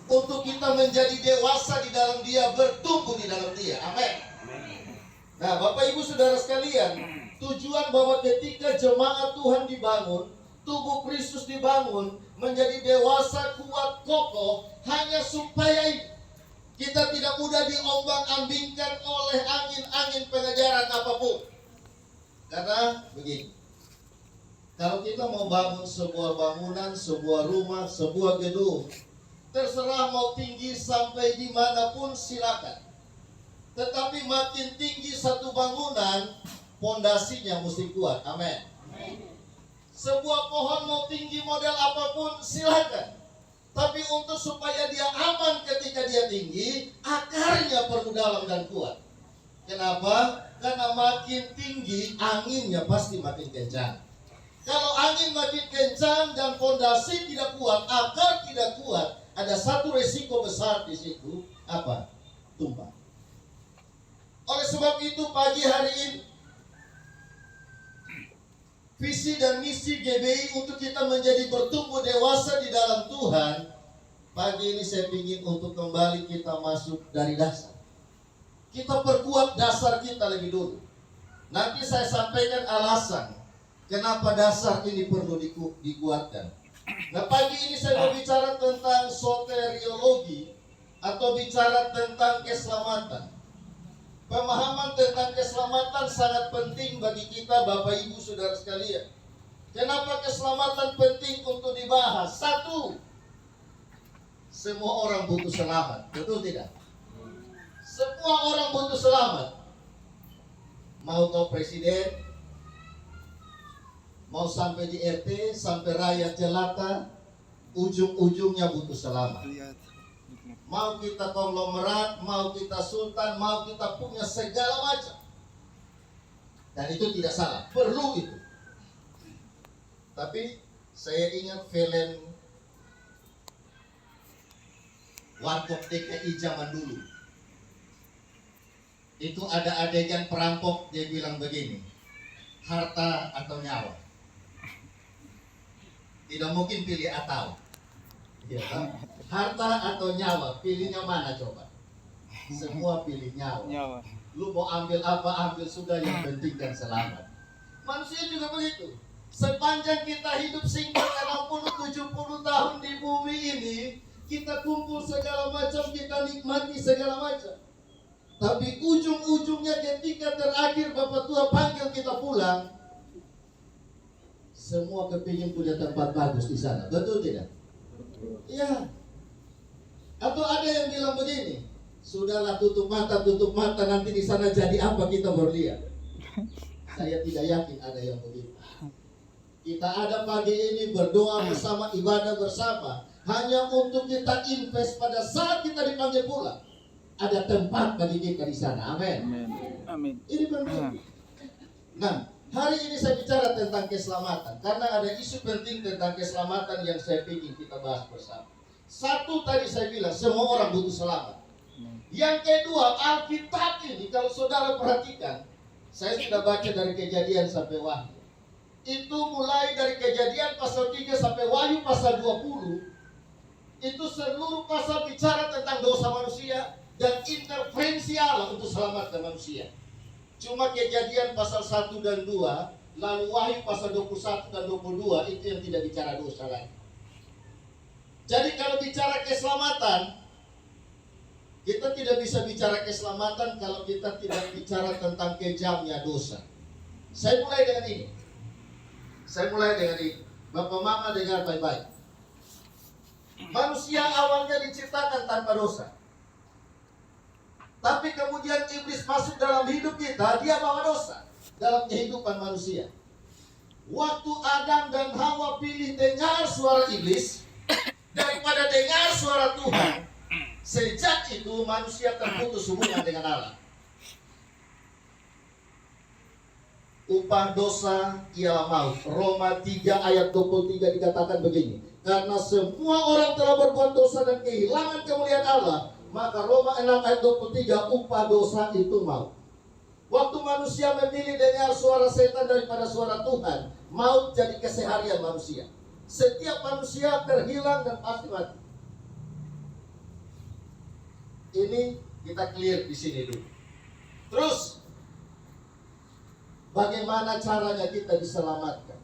untuk kita menjadi dewasa di dalam Dia, bertumbuh di dalam Dia. Amin. Nah, Bapak Ibu Saudara sekalian, tujuan bahwa ketika jemaat Tuhan dibangun, tubuh Kristus dibangun, menjadi dewasa, kuat, kokoh, hanya supaya kita tidak mudah diombang-ambingkan oleh angin-angin pengejaran apapun. Karena begini, kalau kita mau bangun sebuah bangunan, sebuah rumah, sebuah gedung, terserah mau tinggi sampai dimanapun silakan. Tetapi makin tinggi satu bangunan, pondasinya mesti kuat. Amin. Sebuah pohon mau tinggi model apapun silakan. Tapi untuk supaya dia aman ketika dia tinggi, akarnya perlu dalam dan kuat. Kenapa? Karena makin tinggi, anginnya pasti makin kencang. Kalau angin makin kencang dan pondasi tidak kuat, akar tidak kuat, ada satu resiko besar di situ. Apa? Tumpah. Oleh sebab itu pagi hari ini, visi dan misi GBI untuk kita menjadi bertumbuh dewasa di dalam Tuhan. Pagi ini saya ingin untuk kembali kita masuk dari dasar. Kita perkuat dasar kita lebih dulu. Nanti saya sampaikan alasan kenapa dasar ini perlu dikuatkan. Nah, pagi ini saya mau bicara tentang soteriologi atau bicara tentang keselamatan. Pemahaman tentang keselamatan sangat penting bagi kita, Bapak Ibu Saudara sekalian. Kenapa keselamatan penting untuk dibahas? Satu, semua orang butuh selamat, betul tidak? Semua orang butuh selamat. Mau kau presiden, mau sampai di RT, sampai rakyat jelata, ujung-ujungnya butuh selamat. Mau kita konglomerat, mau kita sultan, mau kita punya segala macam. Dan itu tidak salah, perlu itu. Tapi saya ingat film Warkop DKI zaman dulu. Itu ada adegan perampok, dia bilang begini, harta atau nyawa. Tidak mungkin pilih atau. Ya, harta atau nyawa, pilihnya mana coba? Semua pilih nyawa. Lu mau ambil apa, ambil sudah, yang penting kan selamat. Manusia juga begitu. Sepanjang kita hidup singkat 60-70 tahun di bumi ini, kita kumpul segala macam, kita nikmati segala macam. Tapi ujung-ujungnya ketika terakhir Bapak Tua panggil kita pulang, semua kepingin punya tempat bagus di sana, betul tidak? Iya. Atau ada yang bilang begini, sudahlah tutup mata, nanti di sana jadi apa kita baru lihat. Saya tidak yakin ada yang begitu. Kita ada pagi ini berdoa bersama, ibadah bersama, hanya untuk kita invest pada saat kita dipanggil pulang. Ada tempat bagi kita di sana. Amin. Amin. Ini penting. Nah, hari ini saya bicara tentang keselamatan karena ada isu penting tentang keselamatan yang saya ingin kita bahas bersama. Satu, tadi saya bilang semua orang butuh selamat. Yang kedua, Alkitab ini kalau saudara perhatikan, saya sudah baca dari Kejadian sampai Wahyu. Itu mulai dari Kejadian pasal 3 sampai Wahyu pasal 20. Itu seluruh pasal bicara tentang dosa manusia dan intervensi Allah untuk selamatkan manusia. Cuma Kejadian pasal 1 dan 2, lalu Wahyu pasal 21 dan 22 itu yang tidak bicara dosa lagi. Jadi kalau bicara keselamatan, kita tidak bisa bicara keselamatan kalau kita tidak bicara tentang kejamnya dosa. Saya mulai dengan ini. Bapak Mama dengar baik-baik. Manusia awalnya diciptakan tanpa dosa. Tapi kemudian iblis masuk dalam hidup kita, dia bawa dosa dalam kehidupan manusia. Waktu Adam dan Hawa pilih dengar suara iblis daripada dengar suara Tuhan, sejak itu manusia terputus hubungan dengan Allah. Upah dosa ialah maut. Roma 3 ayat 23 dikatakan begini, karena semua orang telah berbuat dosa dan kehilangan kemuliaan Allah, maka Roma 6 ayat 23, upah dosa itu maut. Waktu manusia memilih dengar suara setan daripada suara Tuhan, maut jadi keseharian manusia. Setiap manusia terhilang dan pasti mati. Ini kita clear di sini dulu. Terus bagaimana caranya kita diselamatkan?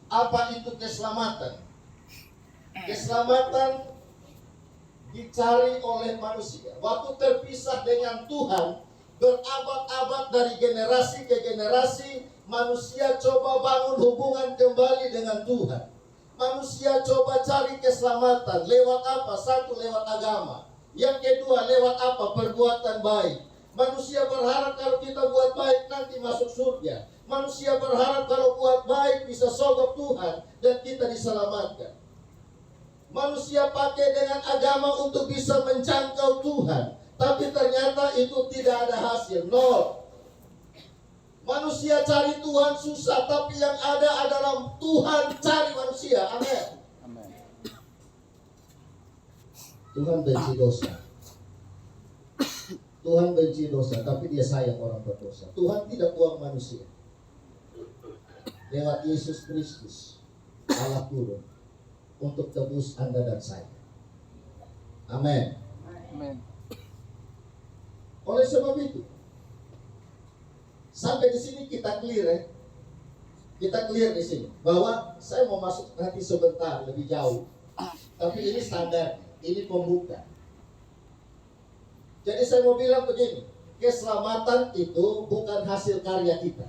Apa itu keselamatan? Keselamatan dicari oleh manusia. Waktu terpisah dengan Tuhan, berabad-abad dari generasi ke generasi, manusia coba bangun hubungan kembali dengan Tuhan. Manusia coba cari keselamatan. Lewat apa? Satu, lewat agama. Yang kedua, lewat apa? Perbuatan baik. Manusia berharap kalau kita buat baik nanti masuk surga. Manusia berharap kalau buat baik bisa sogok Tuhan dan kita diselamatkan. Manusia pakai dengan agama untuk bisa menjangkau Tuhan, tapi ternyata itu tidak ada hasil, nol. Manusia cari Tuhan susah, tapi yang ada adalah Tuhan cari manusia. Amin. Tuhan benci dosa. Tuhan benci dosa, tapi Dia sayang orang berdosa. Tuhan tidak buang manusia. Lewat Yesus Kristus, Allah turun untuk tebus Anda dan saya. Amin. Oleh sebab itu, sampai di sini kita clear ya. Kita clear di sini bahwa saya mau masuk nanti sebentar lebih jauh. Tapi ini standar, ini pembuka. Jadi saya mau bilang begini, keselamatan itu bukan hasil karya kita.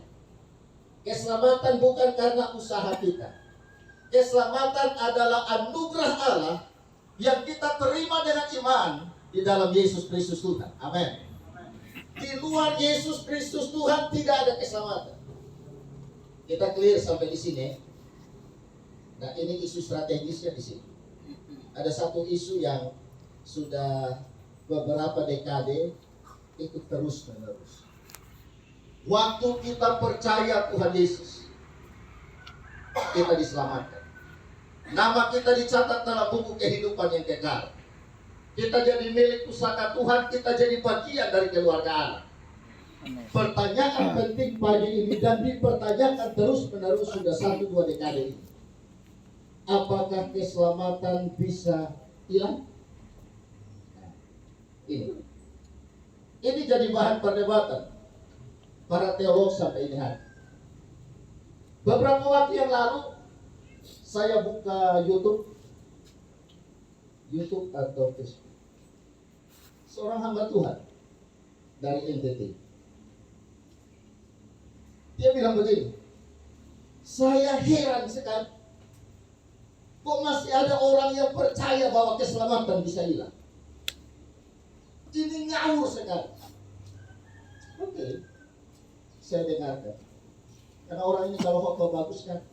Keselamatan bukan karena usaha kita. Keselamatan adalah anugerah Allah yang kita terima dengan iman di dalam Yesus Kristus Tuhan. Amin. Di luar Yesus Kristus Tuhan tidak ada keselamatan. Kita clear sampai di sini. Nah, ini isu strategisnya di sini. Ada satu isu yang sudah beberapa dekade ikut terus menerus. Waktu kita percaya Tuhan Yesus, kita diselamatkan. Nama kita dicatat dalam buku kehidupan yang kekal. Kita jadi milik pusaka Tuhan, kita jadi bagian dari keluarga Allah. Pertanyaan penting pagi ini dan dipertanyakan terus menerus sudah 1-2 dekade ini. Apakah keselamatan bisa hilang? Ini jadi bahan perdebatan para teolog sampai ini hari. Beberapa waktu yang lalu saya buka YouTube atau Facebook. Seorang hamba Tuhan dari NTT. Dia bilang begini, saya heran sekali, kok masih ada orang yang percaya bahwa keselamatan bisa hilang. Ini ngawur sekali. Oke, saya dengarkan. Karena orang ini kalau khotbah bagus kan.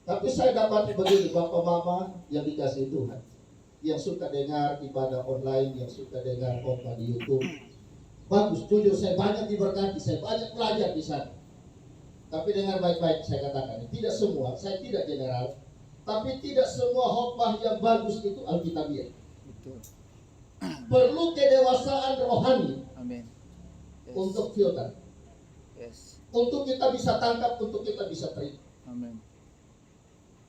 Tapi saya dapat begini, bapak mama yang dikasih Tuhan, yang suka dengar ibadah online, yang suka dengar khotbah di YouTube. Bagus, jujur saya banyak diberkati, saya banyak belajar di sana. Tapi dengar baik-baik saya katakan, tidak semua, saya tidak general, tapi tidak semua khotbah yang bagus itu alkitabiah. Betul. Perlu kedewasaan rohani. Amin. Yes. Untuk filter. Yes. Untuk kita bisa tangkap, untuk kita bisa terima. Amin.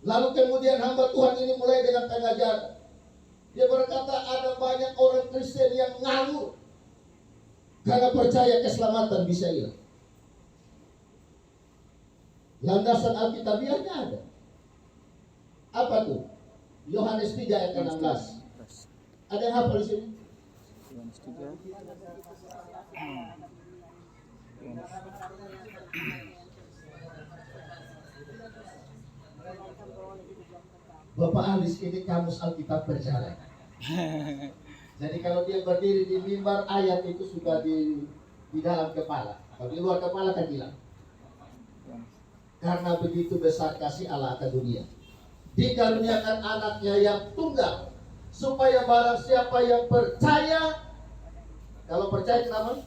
Lalu kemudian hamba Tuhan ini mulai dengan pengajaran. Dia berkata ada banyak orang Kristen yang ngawur karena percaya keselamatan bisa hilang. Landasan alkitabiahnya ada. Apa tuh? Yohanes 3 ayat 16. Ada yang hafal di sini? Yohanes 3. Bapak Alis ini kamus Alkitab berjalan. Jadi kalau dia berdiri di mimbar, ayat itu sudah di dalam kepala. Kalau di luar kepala kan hilang. Karena begitu besar kasih Allah akan dunia, dikaruniakan anaknya yang tunggal, supaya barang siapa yang percaya, kalau percaya kenapa?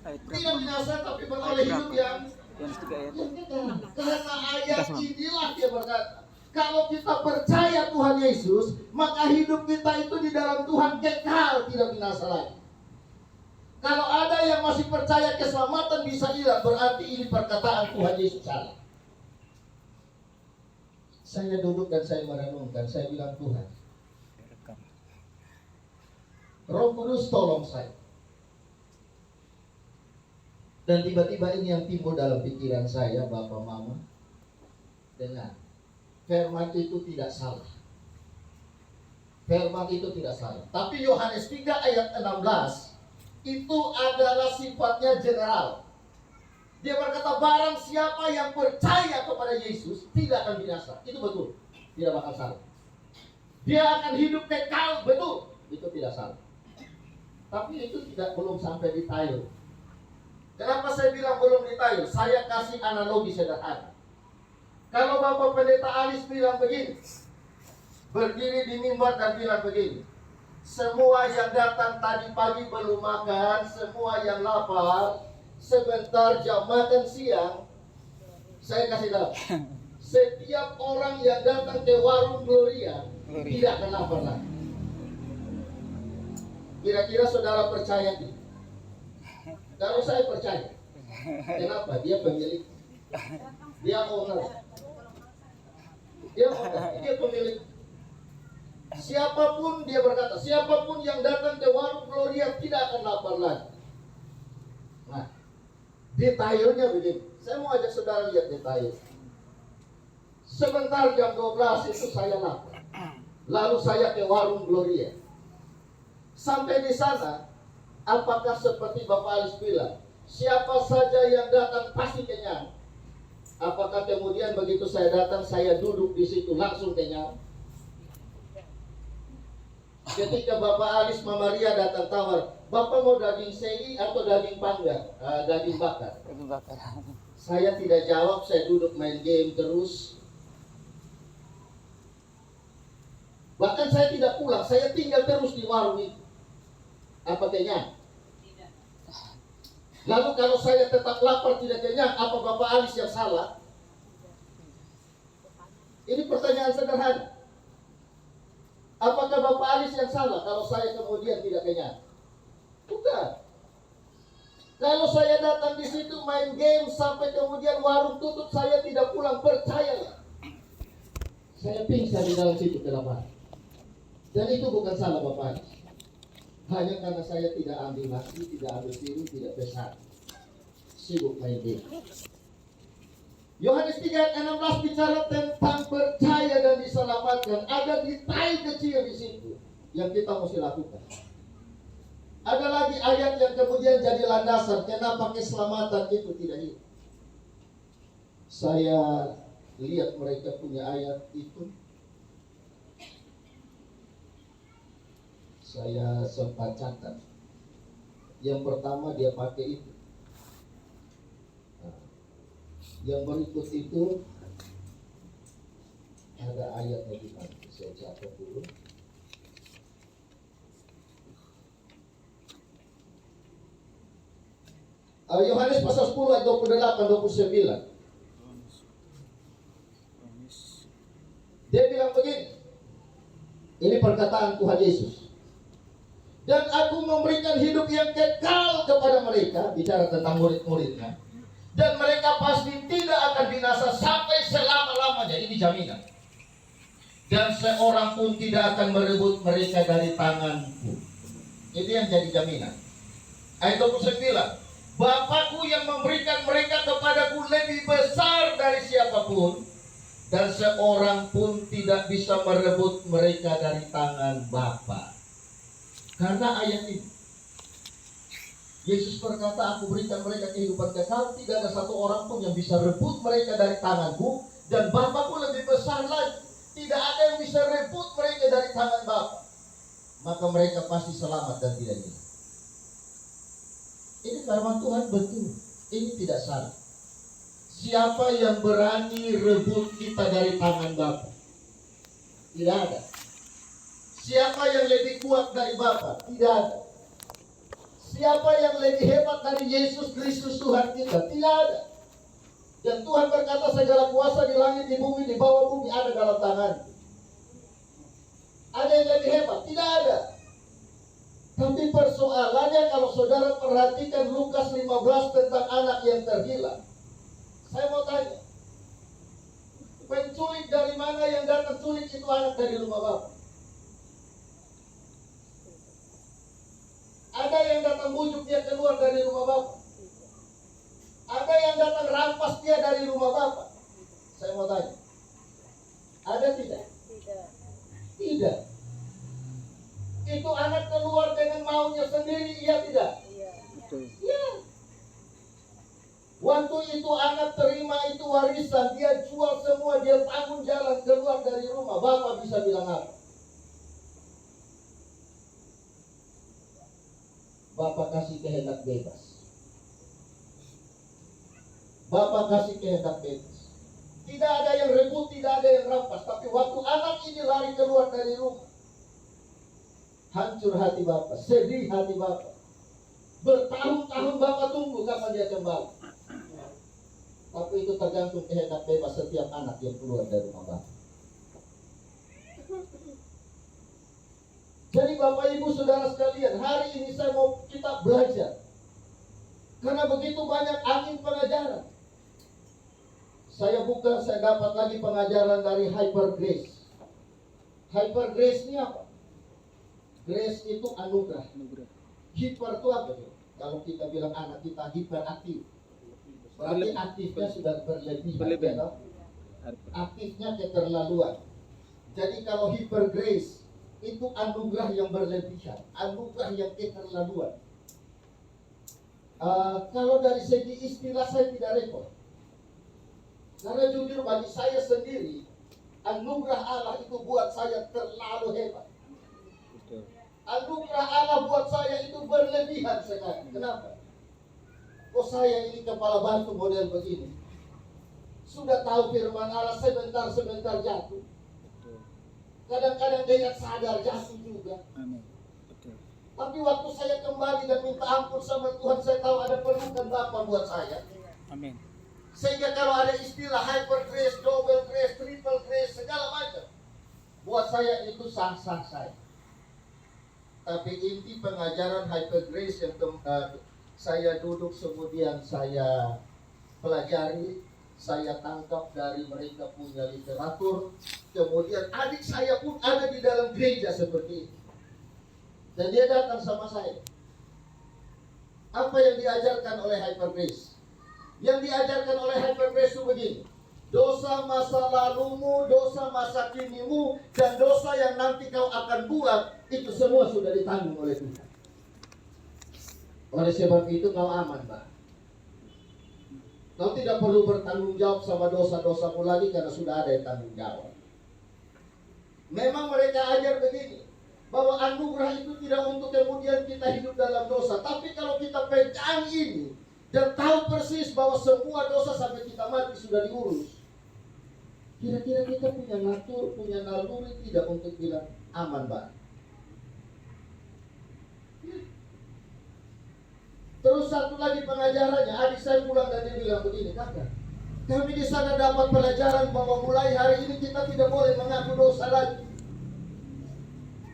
Tidak binasa tapi beroleh hidup yang kekal. Karena ayat inilah dia berkata, kalau kita percaya Tuhan Yesus, maka hidup kita itu di dalam Tuhan kekal, tidak binasa lagi. Kalau ada yang masih percaya keselamatan bisa hilang, berarti ini perkataan Tuhan Yesus salah. Saya duduk dan saya merenungkan, saya bilang Tuhan, Roh Kudus tolong saya. Dan tiba-tiba ini yang timbul dalam pikiran saya, Bapak Mama. Dengar, firman itu tidak salah. Firman itu tidak salah. Tapi Yohanes 3 ayat 16 itu adalah sifatnya general. Dia berkata, barang siapa yang percaya kepada Yesus tidak akan binasa. Itu betul, tidak bakal salah. Dia akan hidup kekal, betul, itu tidak salah. Tapi itu belum sampai detail. Kenapa saya bilang belum detail? Saya kasih analogi sederhana. Kalau Bapak Pendeta Alis bilang begini, berdiri di mimbar dan bilang begini, semua yang datang tadi pagi belum makan, semua yang lapar, sebentar jam makan siang, saya kasih tahu, setiap orang yang datang ke warung Gloria tidak akan lapar lagi. Kira-kira saudara percaya tidak? Kalau saya percaya. Kenapa? Dia pemilik. Dia owner. Dia pemilik. Siapapun, dia berkata, siapapun yang datang ke warung Gloria tidak akan lapar lagi. Nah, detailnya begini. Saya mau ajak saudara lihat detail. Sebentar jam 12 itu saya lapar. Lalu saya ke warung Gloria. Sampai di sana, apakah seperti Bapak Alis bilang, siapa saja yang datang pasti kenyang? Apakah kemudian begitu saya datang, saya duduk di situ langsung kenyang? Ketika Bapak Alis Mama Maria datang tawar, Bapak mau daging seri atau daging panggang? Daging bakar. Saya tidak jawab, saya duduk main game terus. Bahkan saya tidak pulang, saya tinggal terus di warung itu. Apa kenyang? Tidak. Lalu kalau saya tetap lapar tidak kenyang, apa Bapak Alis yang salah? Ini pertanyaan sederhana. Apakah Bapak Alis yang salah kalau saya kemudian tidak kenyang? Bukan. Kalau saya datang di situ main game sampai kemudian warung tutup, saya tidak pulang, percayalah. Saya pingsan di dalam situ kelaparan. Dan itu bukan salah Bapak Alis. Hanya karena saya tidak ambil nasi, tidak ambil piring, tidak besar. Sibuk main game. Yohanes 3 ayat 16 bicara tentang percaya dan diselamatkan. Ada detail kecil di situ yang kita mesti lakukan. Ada lagi ayat yang kemudian jadi landasan kenapa keselamatan itu tidak hidup. Saya lihat mereka punya ayat itu. Saya sempat catat. Yang pertama dia pakai itu. Nah, yang berikut itu ada ayatnya di mana? Saya catat dulu. Yohanes pasal 10 ayat 28 29. Dia bilang begini. Ini perkataan Tuhan Yesus. Dan aku memberikan hidup yang kekal kepada mereka, bicara tentang murid-muridnya, dan mereka pasti tidak akan binasa sampai selama-lamanya. Ini jaminan. Dan seorang pun tidak akan merebut mereka dari tanganku. Itu yang jadi jaminan. Ayat 29. Bapakku yang memberikan mereka kepadaku lebih besar dari siapapun, dan seorang pun tidak bisa merebut mereka dari tangan Bapa. Karena ayat ini, Yesus berkata, aku berikan mereka kehidupan kekal, tidak ada satu orang pun yang bisa rebut mereka dari tanganku, dan Bapakku lebih besar lagi, tidak ada yang bisa rebut mereka dari tangan Bapa. Maka mereka pasti selamat dan tidak hilang. Ini firman Tuhan betul, ini tidak salah. Siapa yang berani rebut kita dari tangan Bapa? Tidak ada. Siapa yang lebih kuat dari Bapa? Tidak ada. Siapa yang lebih hebat dari Yesus Kristus Tuhan kita? Tidak ada. Dan Tuhan berkata segala kuasa di langit, di bumi, di bawah bumi ada dalam tangan. Ada yang lebih hebat? Tidak ada. Tapi persoalannya kalau saudara perhatikan Lukas 15 tentang anak yang terhilang. Saya mau tanya. Penculik dari mana yang datang culik itu anak dari rumah Bapa? Ada yang datang bujuk dia keluar dari rumah Bapak. Ada yang datang rampas dia dari rumah Bapak. Saya mau tanya, ada tidak? Tidak. Tidak. Itu anak keluar dengan maunya sendiri, iya tidak? Iya. Betul. Iya. Waktu itu anak terima itu warisan, dia jual semua, dia tanggung jalan keluar dari rumah. Bapak bisa bilang apa? Bapak kasih kehendak bebas. Bapak kasih kehendak bebas. Tidak ada yang rebut, tidak ada yang rampas. Tapi waktu anak ini lari keluar dari rumah, hancur hati Bapak, sedih hati Bapak. Bertahun-tahun Bapak tunggu kapan dia kembali. Tapi itu tergantung kehendak bebas setiap anak yang keluar dari rumah Bapak. Jadi Bapak Ibu Saudara sekalian, hari ini saya mau kita belajar. Karena begitu banyak angin pengajaran. Saya buka, saya dapat lagi pengajaran dari Hyper Grace. Hyper Grace ini apa? Grace itu anugerah. Hyper itu apa? Kalau kita bilang anak kita hiperaktif, berarti aktifnya sudah berlebihan. Ya, aktifnya keterlaluan. Jadi kalau Hyper Grace itu anugerah yang berlebihan, anugerah yang keterlaluan. Kalau dari segi istilah saya tidak repot. Karena jujur bagi saya sendiri, anugerah Allah itu buat saya terlalu hebat. Anugerah Allah buat saya itu berlebihan sekali. Kenapa? Kok saya ini kepala batu model begini? Sudah tahu firman Allah, sebentar-sebentar jatuh. Kadang-kadang dia sadar jatuh juga. Amin. Betul. Tapi waktu saya kembali dan minta ampun sama Tuhan, saya tahu ada pelukan Bapa buat saya. Amin. Sehingga kalau ada istilah hyper grace, double grace, triple grace, segala macam, buat saya itu sah-sah saya. Tapi inti pengajaran hyper grace yang saya duduk kemudian saya pelajari, saya tangkap dari mereka punya literatur. Kemudian adik saya pun ada di dalam gereja seperti ini. Dan dia datang sama saya. Apa yang diajarkan oleh hyper grace? Yang diajarkan oleh hyper grace itu begini. Dosa masa lalumu, dosa masa kinimu, dan dosa yang nanti kau akan buat, itu semua sudah ditanggung oleh Tuhan. Oleh sebab itu kau aman, Pak. Kau tidak perlu bertanggung jawab sama dosa-dosamu lagi karena sudah ada yang tanggung jawab. Memang mereka ajar begini, bahwa anugerah itu tidak untuk kemudian kita hidup dalam dosa. Tapi kalau kita pegang ini dan tahu persis bahwa semua dosa sampai kita mati sudah diurus, kira-kira kita punya natur, punya naluri tidak untuk bilang aman, Pak? Terus satu lagi pengajarannya, adik saya pulang dan dia bilang begini, kakak, kami di sana dapat pelajaran bahwa mulai hari ini kita tidak boleh mengaku dosa lagi.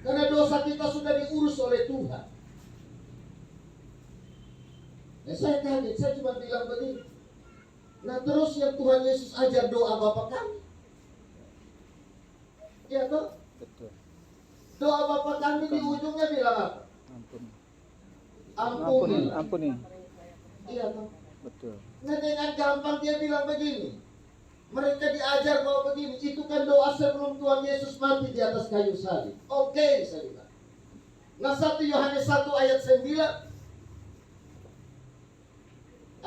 Karena dosa kita sudah diurus oleh Tuhan. Nah, saya kaget, saya cuma bilang begini. Nah terus yang Tuhan Yesus ajar doa Bapa kami. Ya toh? Betul. Doa Bapa kami di ujungnya bilang apa? Ampuni. Ampuni. Ampuni. Iya toh? Betul. Nah dengan gampang dia bilang begini. Mereka diajar bahwa begini, itu kan doa sebelum Tuhan Yesus mati di atas kayu salib. Oke, saya bilang. Nah 1 Yohanes 1 ayat 9.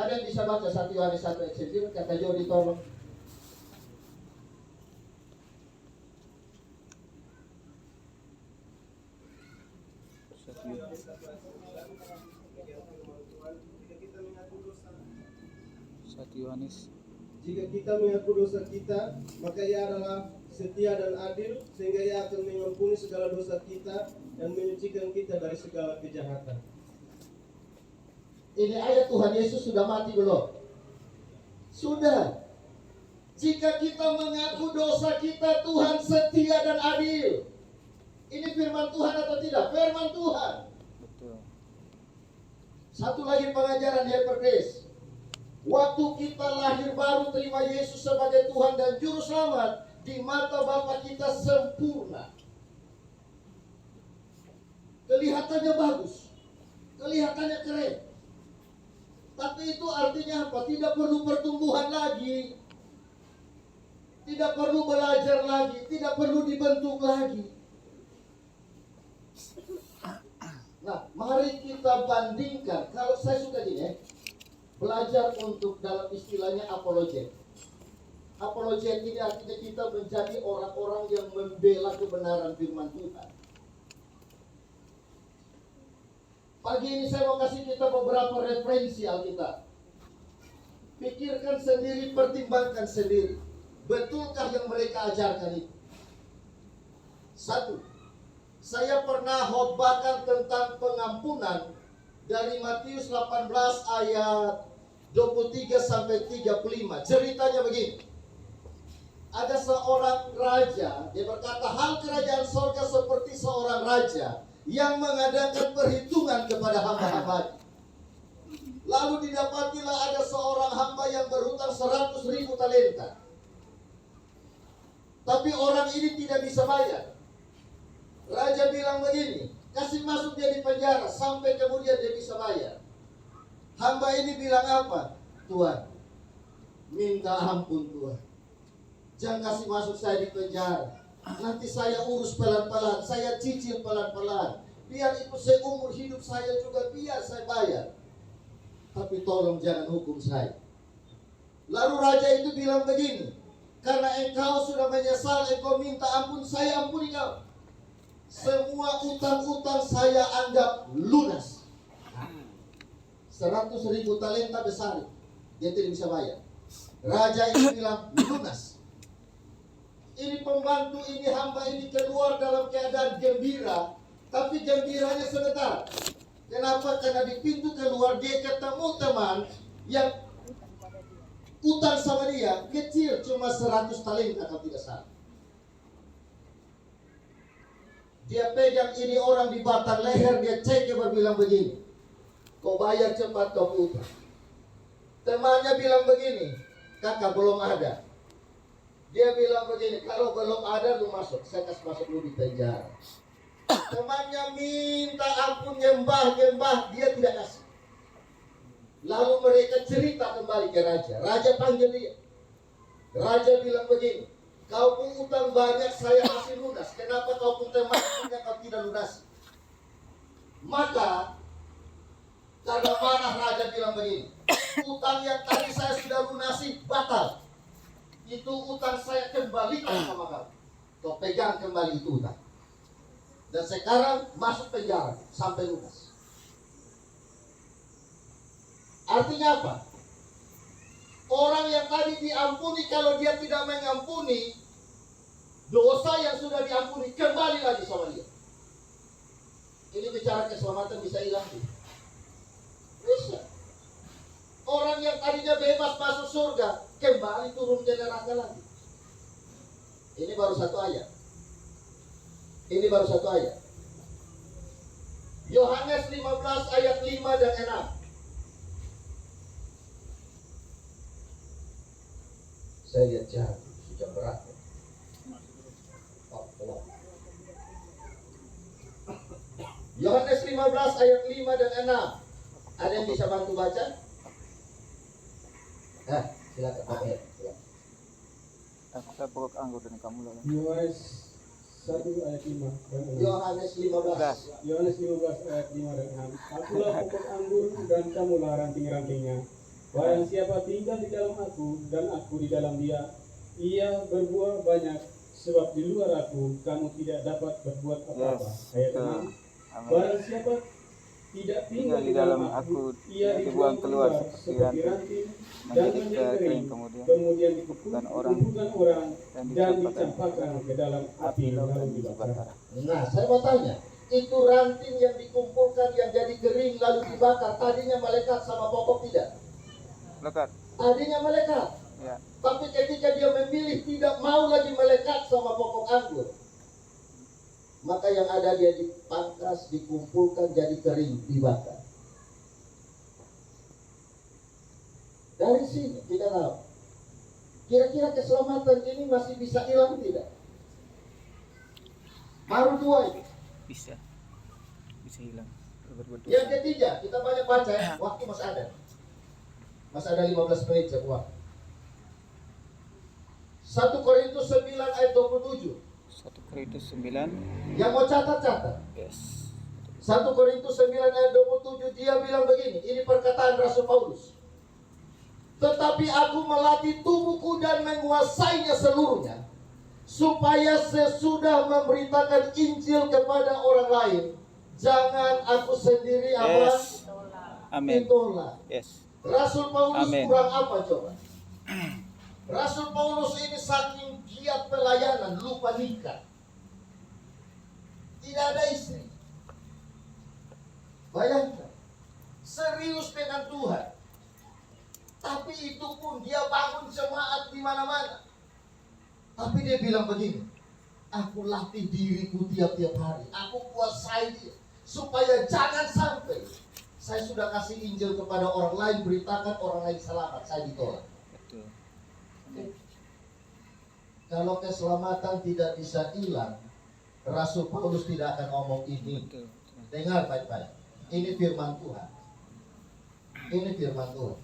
Ada yang bisa baca 1 Yohanes 1 ayat 9? Kata Jody tolong. Satu Yohanes. Jika kita mengaku dosa kita, maka Ia adalah setia dan adil, sehingga Ia akan mengampuni segala dosa kita dan menyucikan kita dari segala kejahatan. Ini ayat Tuhan Yesus sudah mati belum? Sudah. Jika kita mengaku dosa kita, Tuhan setia dan adil. Ini firman Tuhan atau tidak? Firman Tuhan. Betul. Satu lagi pengajaran Hyper Grace. Waktu kita lahir baru terima Yesus sebagai Tuhan dan Juru Selamat, di mata Bapa kita sempurna. Kelihatannya bagus. Kelihatannya keren. Tapi itu artinya apa? Tidak perlu pertumbuhan lagi. Tidak perlu belajar lagi. Tidak perlu dibentuk lagi. Nah, mari kita bandingkan. Kalau saya suka gini, belajar untuk dalam istilahnya apologet. Apologet ini artinya kita menjadi orang-orang yang membela kebenaran firman Tuhan. Pagi ini saya mau kasih kita beberapa referensi Alkitab. Pikirkan sendiri, pertimbangkan sendiri. Betulkah yang mereka ajarkan itu? Satu, saya pernah khotbahkan tentang pengampunan dari Matius 18 ayat 23 sampai 35. Ceritanya begini. Ada seorang raja, dia berkata, hal kerajaan sorga seperti seorang raja yang mengadakan perhitungan kepada hamba-hambanya. Lalu didapatilah ada seorang hamba yang berhutang 100.000 talenta. Tapi orang ini tidak bisa bayar. Raja bilang begini, kasih masuk dia di penjara sampai kemudian dia bisa bayar. Hamba ini bilang apa? Tuhan, minta ampun Tuhan. Jangan kasih masuk saya di penjara. Nanti saya urus pelan-pelan, saya cicil pelan-pelan. Biar itu seumur hidup saya juga biar saya bayar. Tapi tolong jangan hukum saya. Lalu raja itu bilang begini, karena engkau sudah menyesal, engkau minta ampun, saya ampuni kau. Semua utang-utang saya anggap lunas. 100.000 talenta besar, dia tidak bisa bayar. Raja itu bilang lunas. Ini pembantu, ini hamba ini keluar dalam keadaan gembira, tapi gembiranya sebentar. Kenapa? Karena di pintu keluar dia ketemu teman yang utang sama dia kecil, cuma 100 talenta kalau tidak salah. Dia pegang ini orang di batang leher, dia cek, berbilang begini, kau bayar cepat kau utang. Temannya bilang begini, kakak belum ada. Dia bilang begini, kalau belum ada lu masuk, saya kasih masuk lu di penjara. Temannya minta ampun, nyembah, dia tidak kasih. Lalu mereka cerita kembali ke raja. Raja panggil dia. Raja bilang begini, kau pun utang banyak, saya masih lunas. Kenapa kau pun teman punya kau tidak lunas? Maka karena marah raja bilang begini, utang yang tadi saya sudah lunasi batal. Itu utang saya kembalikan sama kau. Kau pegang kembali itu utang. Dan sekarang masuk penjara sampai lunas. Artinya apa? Orang yang tadi diampuni, kalau dia tidak mengampuni, dosa yang sudah diampuni kembali lagi sama dia. Ini bicara keselamatan bisa hilang sih. Bisa. Orang yang tadinya bebas masuk surga kembali turun ke neraka lagi. Ini baru satu ayat. Ini baru satu ayat. Yohanes 15 ayat 5 dan 6. Saya lihat jahat, sudah berat. Oh, tolong. Yohanes 15 ayat 5 dan 6. Ada yang bisa bantu baca? Silakan Pak Ed. Saya pokok anggur dan kamu lalu. Yohanes 1 ayat 5 dan 6. Yohanes 15. Yohanes 15 ayat 5 dan 6. Akulah pokok anggur dan kamulah ranting-rantingnya. Barang siapa tinggal di dalam aku dan aku di dalam dia, ia berbuah banyak, sebab di luar aku kamu tidak dapat berbuat apa-apa. Ayat 6. Barang siapa tidak tinggal di dalam aku, ia dibuang keluar seperti ranting dan menjadi kering, kemudian dikumpulkan orang dan dicampakkan ke dalam api lalu dibakar. Nah, saya mau tanya, itu ranting yang dikumpulkan yang jadi kering lalu dibakar, tadinya melekat sama pokok tidak? Lekat. Tadinya melekat. Ya. Tapi ketika dia memilih tidak mau lagi melekat sama pokok anggur, maka yang ada dia dipangkas, dikumpulkan jadi kering, dibakar. Dari sini kita tahu, kira-kira keselamatan ini masih bisa hilang tidak? Baru dua itu. Bisa hilang. berbuat Yang dosa. ketiga, kita banyak baca ya, waktu masih ada. Masih ada 15 menit jam waktu. 1 Korintus 9 ayat 27. 1 Korintus 9. Yang mau catat-catat. Yes. 1 Korintus 9 ayat 27, dia bilang begini, ini perkataan Rasul Paulus. Tetapi aku melatih tubuhku dan menguasainya seluruhnya, supaya sesudah memberitakan Injil kepada orang lain, jangan aku sendiri Yes. Amin. ditolak. Yes. Rasul Paulus Amin. kurang apa coba? Rasul Paulus ini saking giat pelayanan, lupa nikah. Tidak ada istri. Bayangkan, serius dengan Tuhan. Tapi itu pun dia bangun jemaat di mana-mana. Tapi dia bilang begini, aku latih diriku tiap-tiap hari. Aku kuasai dia. Supaya jangan sampai saya sudah kasih Injil kepada orang lain, beritakan orang lain selamat, saya ditolak. Betul. Kalau keselamatan tidak bisa hilang, Rasul Paulus tidak akan ngomong ini. Betul. Dengar baik-baik. Ini firman Tuhan. Ini firman Tuhan.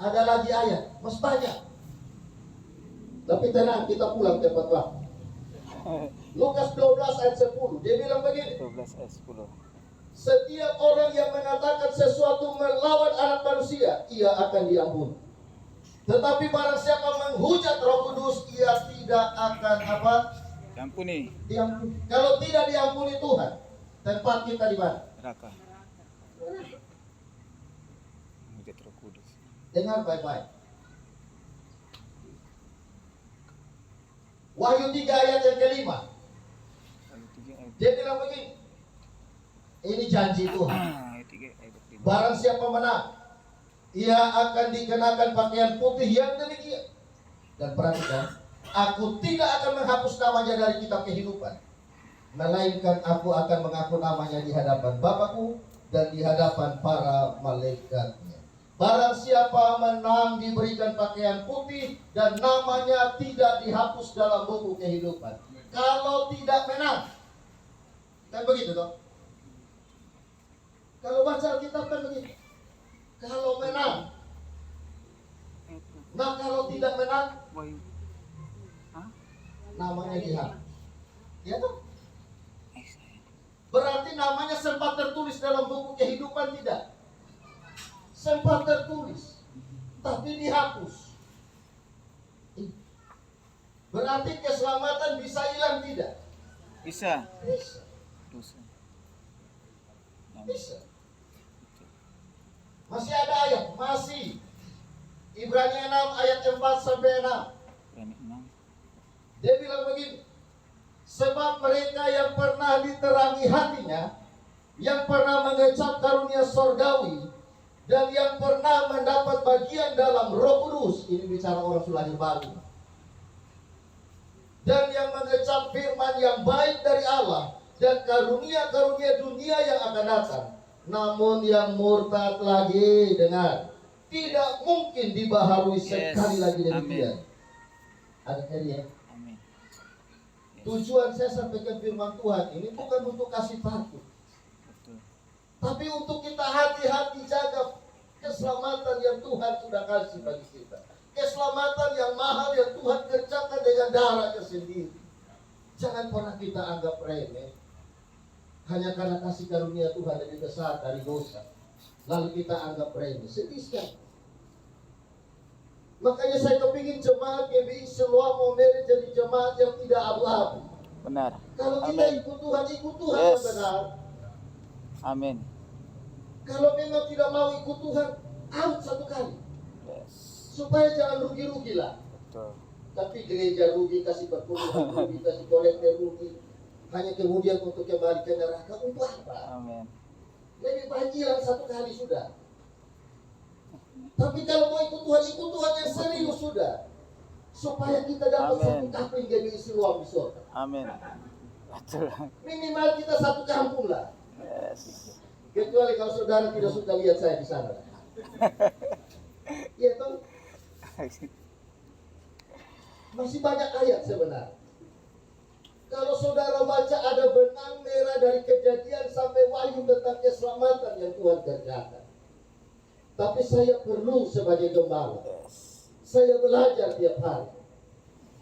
Ada lagi ayat, mas banyak. Tapi tenang, kita pulang tepat waktu. Lukas 12 ayat 10, dia bilang begini. 12 ayat 10. Setiap orang yang mengatakan sesuatu melawan anak manusia, ia akan diampuni. Tetapi barang siapa menghujat Roh Kudus, ia tidak akan apa? Ampuni. Diampuni. Kalau tidak diampuni Tuhan, tempat kita di mana? Neraka. Menghujat Roh Kudus. Dengar baik-baik. Wahyu 3 ayat yang kelima. Ayat 3 ayat Dia bilang begini. Ini janji Tuhan. ayat 3 ayat 5. Barang siapa menang, ia akan dikenakan pakaian putih yang demikian. Dan perhatikan, aku tidak akan menghapus namanya dari kitab kehidupan, melainkan aku akan mengaku namanya di hadapan Bapakku dan di hadapan para malaikatnya. Barang siapa menang diberikan pakaian putih dan namanya tidak dihapus dalam buku kehidupan. Kalau tidak menang, kan begitu toh? Kalau baca Alkitab kan begitu. Kalau menang, nah kalau tidak menang, Wahyu. Hah? namanya dihapus. Ya toh? Isaiah. Berarti namanya sempat tertulis dalam buku kehidupan tidak? Sempat tertulis, tapi dihapus. Berarti keselamatan bisa hilang tidak? Bisa. Bisa. Dosa. Bisa. Masih ada ayat, masih. Ibrani 6 ayat 4 sampai 6. Ibrani 6. Dia bilang begini. Sebab mereka yang pernah diterangi hatinya, yang pernah mengecap karunia sorgawi, dan yang pernah mendapat bagian dalam Roh Kudus, ini bicara orang sudah lahir baru, dan yang mengecap firman yang baik dari Allah dan karunia-karunia dunia yang akan datang. Namun yang murtad lagi, dengar, tidak mungkin dibaharui sekali lagi demikian. Ada ya? Amin. Tujuan saya sampaikan firman Tuhan ini bukan untuk kasih takut, Betul. tapi untuk kita hati-hati jaga keselamatan yang Tuhan sudah kasih bagi kita. Keselamatan yang mahal yang Tuhan kerjakan dengan darahnya sendiri. Jangan pernah kita anggap remeh. Hanya karena kasih karunia Tuhan lebih besar dari dosa, lalu kita anggap remeh. Sedih sekali. Makanya saya kepingin jemaat GBI semua mau jadi jemaat yang tidak abu-abu. Benar. Kalau kita Amin. ikut Tuhan Yes. benar. Amin. Kalau memang tidak mau ikut Tuhan, out satu kali. Yes. Supaya jangan rugi-rugi lah. Betul. Tapi gereja rugi, kasih perpuluhan rugi, kasih kolektor rugi. Hanya kemudian untuk kembali ke neraka, untuk apa? Amin. Lebih baik hilang satu kali sudah. Tapi kalau mau ikut Tuhan yang serius sudah. Supaya kita dapat Amin. satu kapling GBI Siloam di surga. Amin. Betul. Minimal kita satu kampung lah. Yes. Kecuali kalau saudara tidak suka lihat saya di sana. Iya toh? Masih banyak ayat sebenarnya. Kalau saudara baca ada benang merah dari Kejadian sampai wahyu tentang keselamatan yang Tuhan kerjakan. Tapi saya perlu sebagai gembala, saya belajar tiap hari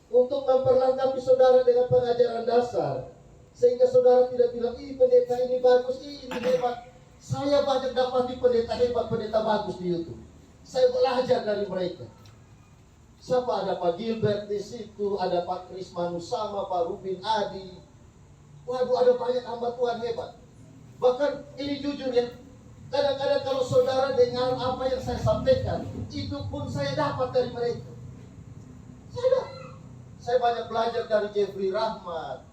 untuk memperlengkapi saudara dengan pengajaran dasar, sehingga saudara tidak bilang, ih pendeta ini bagus, ih ini hebat. Saya banyak dapati pendeta hebat, pendeta bagus di YouTube. Saya belajar dari mereka. Siapa? Ada Pak Gilbert di situ, ada Pak Kris Manusama, Pak Rubin Adi. Waduh, ada banyak hamba Tuhan hebat. Bahkan ini jujur ya, kadang-kadang kalau saudara dengar apa yang saya sampaikan, itu pun saya dapat dari mereka. Saya banyak belajar dari Jeffrey Rahmat.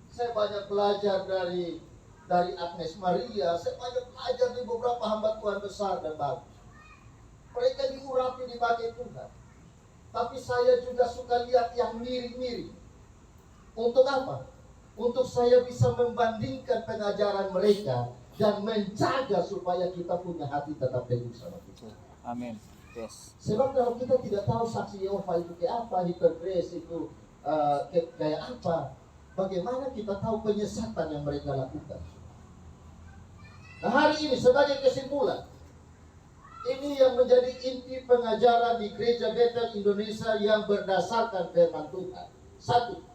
Saya banyak belajar dari Agnes Maria. Saya banyak belajar dari beberapa hamba Tuhan besar dan bagus. Mereka diurapi dipakai Tuhan. Tapi saya juga suka lihat yang mirip-mirip. Untuk apa? Untuk saya bisa membandingkan pengajaran mereka dan menjaga supaya kita punya hati tetap teguh sama kita. Amin. Yes. Sebab kalau kita tidak tahu saksi Yehova itu kayak apa, hipergrace itu kayak apa, bagaimana kita tahu penyesatan yang mereka lakukan? Nah, hari ini sebagai kesimpulan, ini yang menjadi inti pengajaran di Gereja Bethel Indonesia yang berdasarkan firman Tuhan. 1.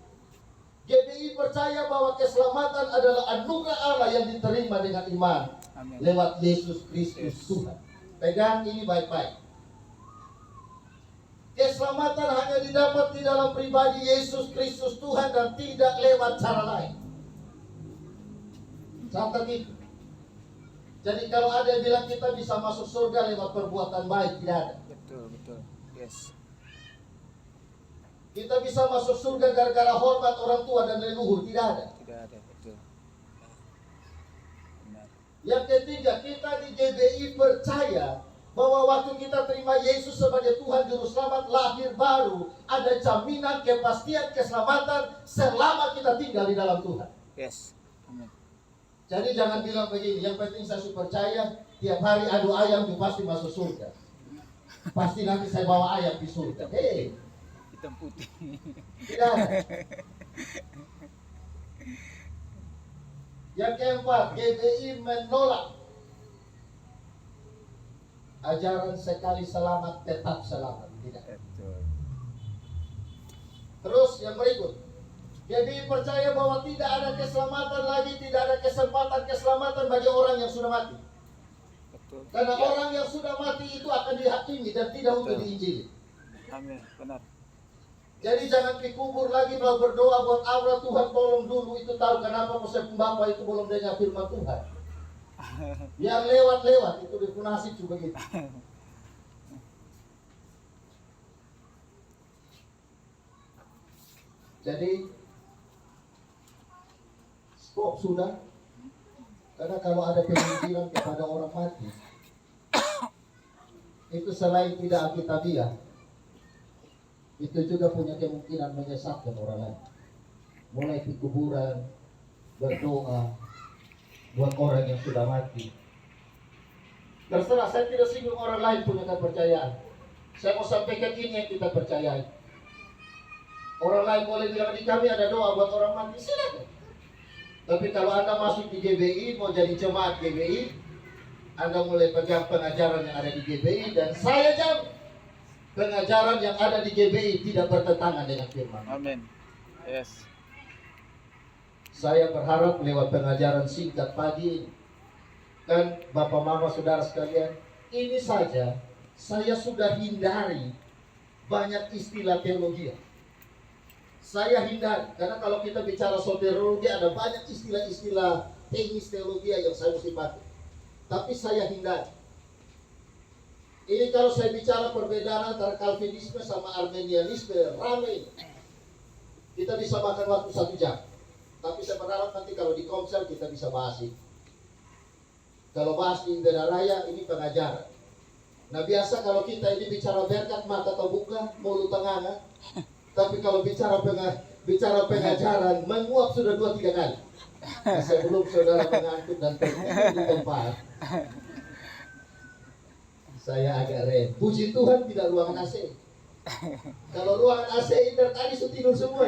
GBI percaya bahwa keselamatan adalah anugerah Allah yang diterima dengan iman. Amin. Lewat Yesus Kristus Tuhan. Pegang ini baik-baik. Keselamatan hanya didapat di dalam pribadi Yesus Kristus Tuhan dan tidak lewat cara lain. Catat itu. Jadi kalau ada yang bilang kita bisa masuk surga lewat perbuatan baik, tidak ada. Betul. Yes. Kita bisa masuk surga gara-gara hormat orang tua dan leluhur, tidak ada. Tidak ada, betul. Benar. Yang ketiga, kita di GBI percaya bahwa waktu kita terima Yesus sebagai Tuhan Juru Selamat, lahir baru, ada jaminan kepastian keselamatan selama kita tinggal di dalam Tuhan. Yes. Amin. Jadi jangan bilang begini, yang penting saya percaya tiap hari adu ayam itu pasti masuk surga. Pasti nanti saya bawa ayam di surga. Hei, Hitam putih. tidak ada. Yang keempat, GBI menolak ajaran sekali selamat tetap selamat. Tidak. Betul. Terus yang berikut, GBI percaya bahwa tidak ada keselamatan lagi, tidak ada kesempatan keselamatan bagi orang yang sudah mati. Betul. Karena Ya. orang yang sudah mati itu akan dihakimi dan tidak untuk diinjili. Amin. Benar. Jadi jangan dikubur lagi, kalau berdoa buat Aura, Tuhan tolong dulu, itu tahu kenapa Musa Pembapa itu belum dengar firman Tuhan. Yang lewat-lewat itu dipunasib juga gitu. Jadi stop sudah. Karena kalau ada penginjilan kepada orang mati, itu selain tidak alkitabiah, itu juga punya kemungkinan menyesatkan orang lain. Mulai di kuburan, berdoa buat orang yang sudah mati. Terserah, saya tidak singgung orang lain punya kepercayaan. Saya mau sampaikan ini yang kita percayai. Orang lain boleh bilang di kami ada doa buat orang mati, silakan. Tapi kalau Anda masuk di GBI, mau jadi jemaat GBI, Anda mulai pegang pengajaran yang ada di GBI, dan saya jamin pengajaran yang ada di GBI tidak bertentangan dengan firman. Amin. Yes. Saya berharap lewat pengajaran singkat pagi ini, kan Bapak Mama Saudara sekalian, ini saja saya sudah hindari banyak istilah teologi. Saya hindari, karena kalau kita bicara soteriologi ada banyak istilah-istilah teknis teologi yang saya mesti pakai. Tapi saya hindari. Ini kalau saya bicara perbedaan antara Calvinisme sama Arminianisme, ramai. Kita bisa makan waktu 1 jam. Tapi saya berharap nanti kalau di konser kita bisa bahas ini. Kalau bahas di Ibadah Raya, ini pengajaran. Nah biasa kalau kita ini bicara berkat, mata terbuka, mulut tengah. Tapi kalau bicara pengajaran, menguap sudah 2-3 kali. Nah, sebelum saudara mengantuk dan tertidur di tempat, saya agak rem. Puji Tuhan tidak ruangan AC. Kalau ruangan AC dari tadi sudah tidur semua.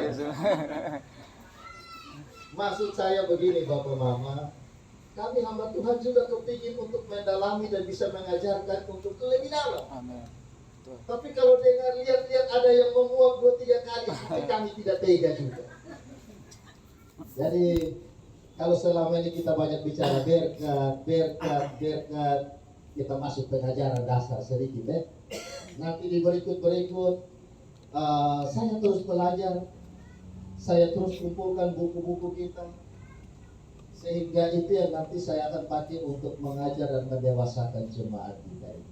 Maksud saya begini Bapak Mama, kami hamba Tuhan juga kepingin untuk mendalami dan bisa mengajarkan untuk lebih dalam. Amin. Betul. Tapi kalau dengar lihat-lihat ada yang menguap 2-3 kali, seperti kami tidak tega juga. Jadi kalau selama ini kita banyak bicara berkat, kita masuk pengajaran dasar sedikit ya. Nanti di berikut saya terus belajar, saya terus kumpulkan buku-buku kita, sehingga itu yang nanti saya akan pakai untuk mengajar dan mendewasakan jemaat kita ini.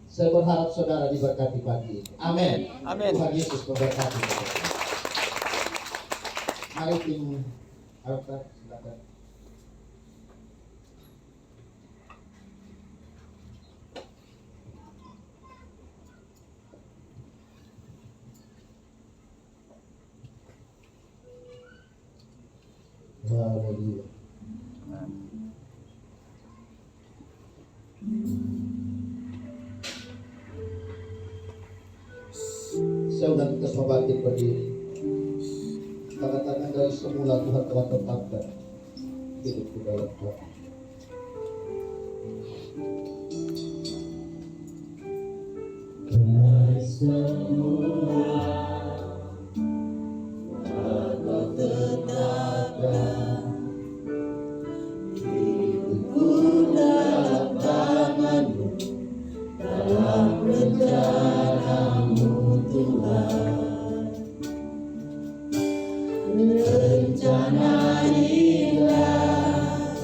Saya berharap saudara diberkati pagi ini. Amin. Amin. Tuhan Yesus memberkati. Mari tim Alfred, silakan. Haleluya. Saya udah kita semua bangkit berdiri. Tangan-tangan dari semula Tuhan telah tetapkan hidupku dalam Tuhan. Dari semula Kau tetapkan hidupku dalam tangan-Mu, dalam rencana-Mu Tuhan. Rencana indah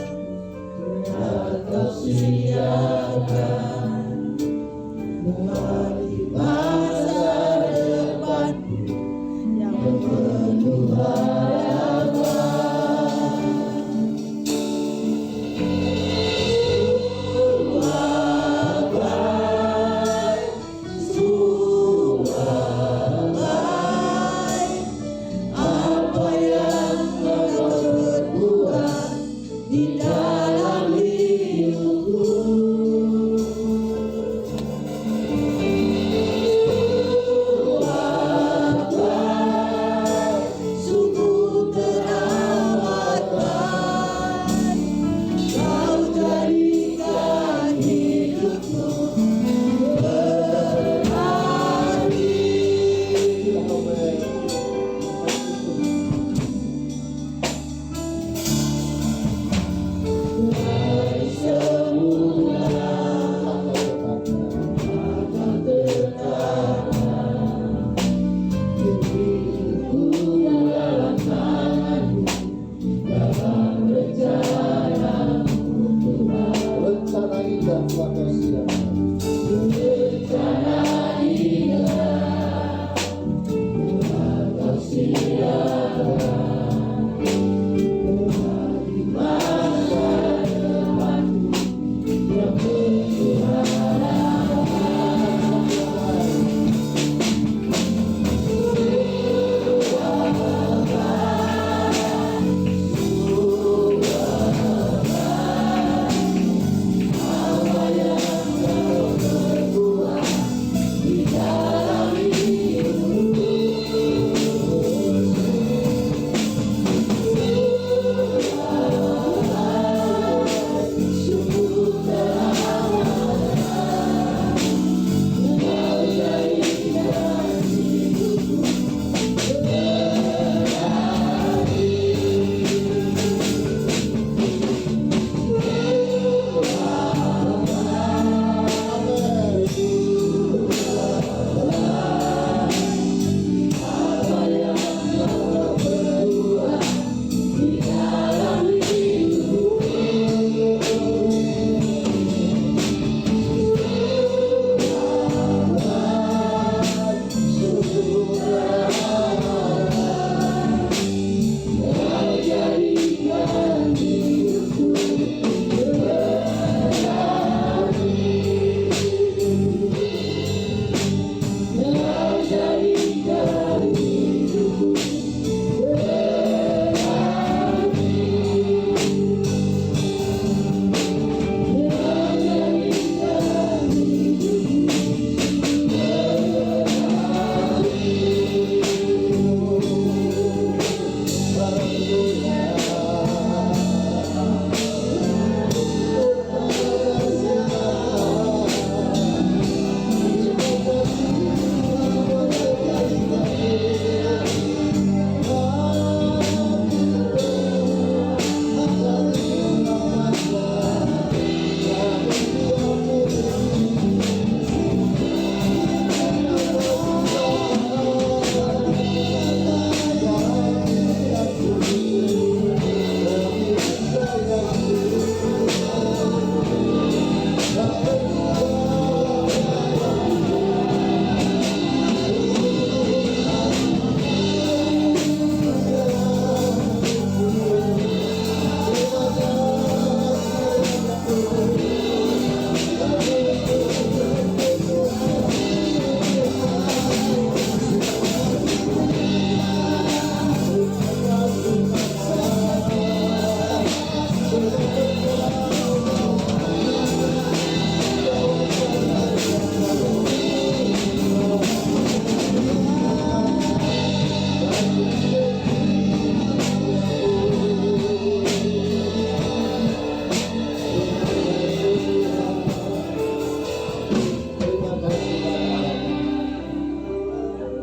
telah Kau siapkan bagi masa depanku yang penuh harapan. Sungguh baik apa yang Kau perbuat di dalam hidupku. Sungguh teramat baik Kau jadikan hidupku berarti. Dari semula Kau tetapkan hidupku dalam tangan-Mu, dalam rencana-Mu Tuhan. Rencana indah telah Kau siapkan. Rencana indah telah Kau siapkan. Bagi masa depanku yang penuh harapan. Sungguh baik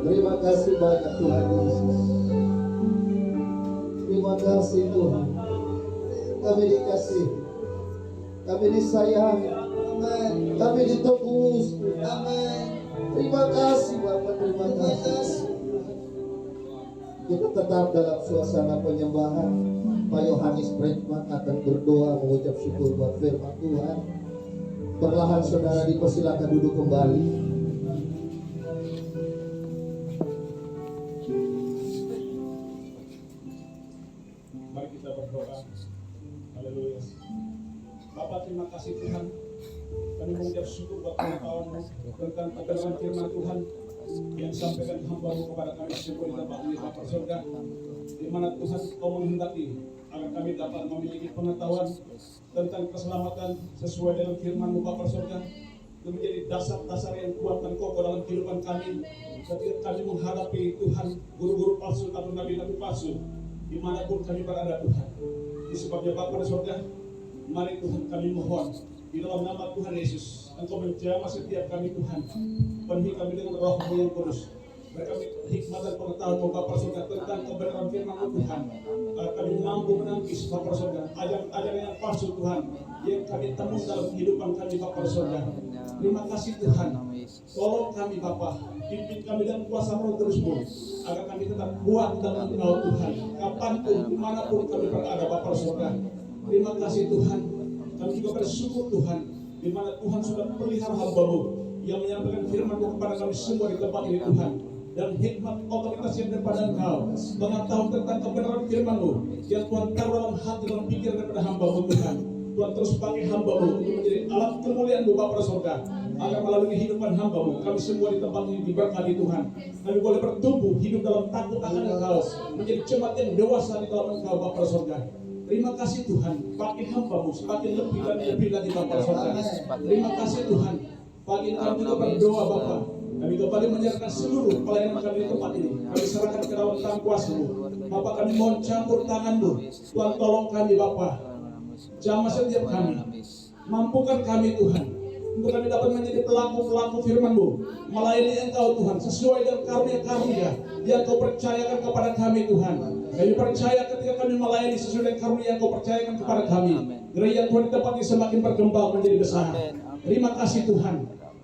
Terima kasih banyak Tuhan Yesus. Terima kasih Tuhan. Kami dikasih, kami disayang, kami ditebus. Amin. Terima kasih Bapak, terima kasih. Kita tetap dalam suasana penyembahan. Pak Yohanes Bregman akan berdoa mengucap syukur buat firman Tuhan. Perlahan saudara dipersilakan duduk kembali. Mari kita berdoa. Haleluya. Bapak, terima kasih Tuhan. Kami mengucap syukur buat pengetahuan-Mu tentang kebenaran firman Tuhan yang disampaikan hamba-Mu kepada kami semua di tempat ini, Bapa surga, di mana Tuhan Kau menghendaki agar kami dapat memiliki pengetahuan tentang keselamatan sesuai dengan firman-Mu, Bapa surga. Itu menjadi dasar-dasar yang kuat dan kokoh dalam kehidupan kami ketika kami menghadapi Tuhan guru-guru palsu atau nabi-nabi palsu dimanapun kami berada Tuhan. Disebabnya Bapa di surga, mari Tuhan kami mohon di dalam nama Tuhan Yesus, Engkau menjamah setiap kami Tuhan. Penuhi kami dengan Roh-Mu yang kudus. Beri kami hikmat dan pengetahuan Bapa surga tentang kebenaran firman Tuhan. Agar kami mampu menangkis Bapa surga ajaran-ajaran yang palsu Tuhan yang kami temui dalam kehidupan kami Bapa surga. Terima kasih Tuhan. Tolong kami Bapa, pimpin kami dengan kuasa Roh terus-Mu agar kami tetap kuat dalam Engkau Tuhan. Kapanpun, dimanapun kami berada Bapa surga. Terima kasih Tuhan. Kami juga bersyukur Tuhan, di mana Tuhan sudah pelihara hamba-Mu yang menyampaikan firman-Mu kepada kami semua di tempat ini Tuhan. Dan hikmat otoritas yang daripada Engkau, pengetahuan tentang kebenaran firman-Mu yang Tuhan taruh dalam hati, dalam pikiran daripada hamba-Mu Tuhan. Tuhan terus pakai hamba-Mu untuk menjadi alat kemuliaan-Mu Bapa surga, agar melalui kehidupan hamba-Mu kami semua di tempat ini diberkati Tuhan. Kami boleh bertumbuh hidup dalam takut akan Engkau, menjadi jemaat yang dewasa di dalam Engkau Bapa surga. Terima kasih Tuhan, pakai hamba-Mu semakin lebih dan lebih lagi Bapa surga. Terima kasih Tuhan. Pagi ini kami juga berdoa Bapa. Kami kembali menyerahkan seluruh pelayanan kami di tempat ini. Kami serahkan ke dalam tangan kuasa-Mu. Bapak, kami mohon campur tangan-Mu. Tuhan tolong kami Bapak. Jamah setiap kami. Mampukan kami Tuhan, untuk kami dapat menjadi pelaku-pelaku firman-Mu, melayani Engkau Tuhan sesuai dengan karunia-karunia yang Kau percayakan kepada kami Tuhan. Kami percaya ketika kami melayani sesuai dengan karunia yang Kau percayakan kepada kami, gereja Tuhan di tempat ini semakin berkembang menjadi besar. Terima kasih Tuhan.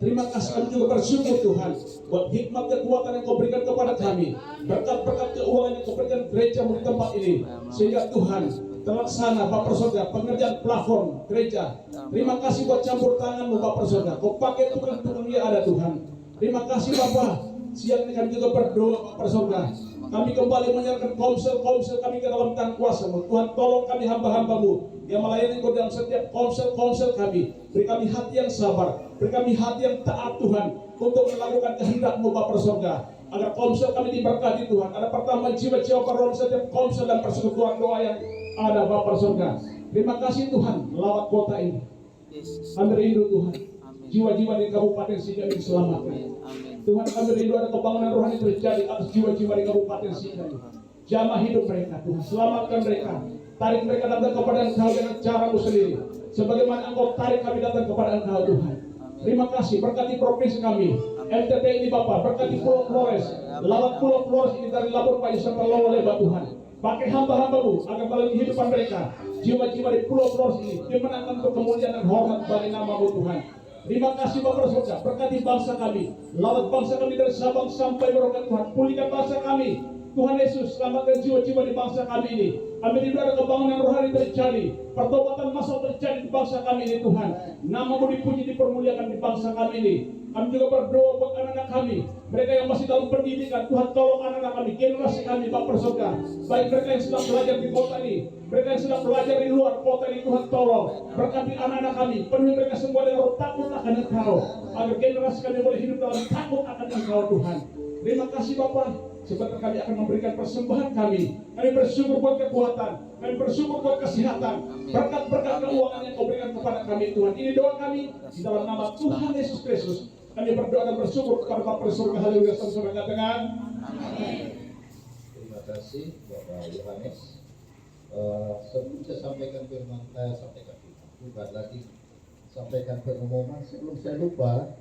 Terima kasih, kami juga bersyukur Tuhan buat hikmat kekuatan yang Kau berikan kepada kami, berkat-berkat keuangan yang Kau berikan gereja-Mu di tempat ini, sehingga Tuhan terlaksana Bapak surga pengerjaan plafon gereja. Terima kasih buat campur tangan-Mu Bapak surga. Kau pakai tukang-tukang yang ada Tuhan. Terima kasih Bapak. Siang ini kami juga berdoa Bapak surga. Kami kembali menyerahkan komsel kami ke dalam tangan kuasa-Mu. Tuhan tolong kami hamba-hamba-Mu yang melayani Kau dalam setiap komsel kami. Beri kami hati yang sabar, beri kami hati yang taat Tuhan untuk melakukan kehendak-Mu Bapak surga. Agar komsel kami diberkati Tuhan. Ada pertambahan jiwa-jiwa para setiap komsel dan persekutuan doa yang ada Bapa surga. Terima kasih Tuhan, lawat kota ini. Kami rindu Tuhan, jiwa-jiwa di Kabupaten Sika ini diselamatkan. Tuhan, kami rindu ada kebangunan rohani terjadi atas jiwa-jiwa di Kabupaten Sika ini. Jamah hidup mereka Tuhan, selamatkan mereka. Tarik mereka datang kepada Engkau dengan cara-Mu sendiri, sebagaimana Engkau tarik kami datang kepada Engkau Tuhan. Terima kasih, berkati provinsi kami NTT ini Bapak, berkati Pulau Flores, lawat Pulau Flores ini dari Labuan Bajo sampai Lowoleba Tuhan. Pakai hamba-hamba-Mu agar melalui kehidupan mereka, jiwa-jiwa di Pulau Flores ini dimenangkan untuk kemuliaan dan hormat bagi nama-Mu Tuhan. Terima kasih Bapak surga, berkati bangsa kami, lawat bangsa kami dari Sabang sampai Merauke Tuhan. Pulihkan bangsa kami, Tuhan Yesus, selamatkan jiwa-jiwa di bangsa kami ini. Kami rindu ada kebangunan rohani terjadi, pertobatan masal terjadi di bangsa kami ini Tuhan. Nama-Mu dipuji, dipermuliakan di bangsa kami ini. Kami juga berdoa buat anak-anak kami, mereka yang masih dalam pendidikan. Tuhan tolong anak-anak kami, generasi kami Bapak surga. Baik mereka yang sedang belajar di kota ini, mereka yang sedang belajar di luar kota ini, Tuhan tolong berkati anak-anak kami, penuhi mereka semua dengan roh takut akan Engkau, agar generasi kami boleh hidup dalam takut akan Engkau Tuhan. Terima kasih Bapak, sebentar kami akan memberikan persembahan kami. Kami bersyukur buat kekuatan, kami bersyukur buat kesehatan, berkat-berkat keuangan yang kau berikan kepada kami Tuhan. Ini doa kami di dalam nama Tuhan Yesus Kristus. Kami berdoa dan bersyukur kepada Bapa di surga. Haleluya. Sama-sama katakan. Terima kasih Bapak Yohanes. Sebelum saya sampaikan firman, bukan lagi sampaikan pengumuman. Sebelum saya lupa,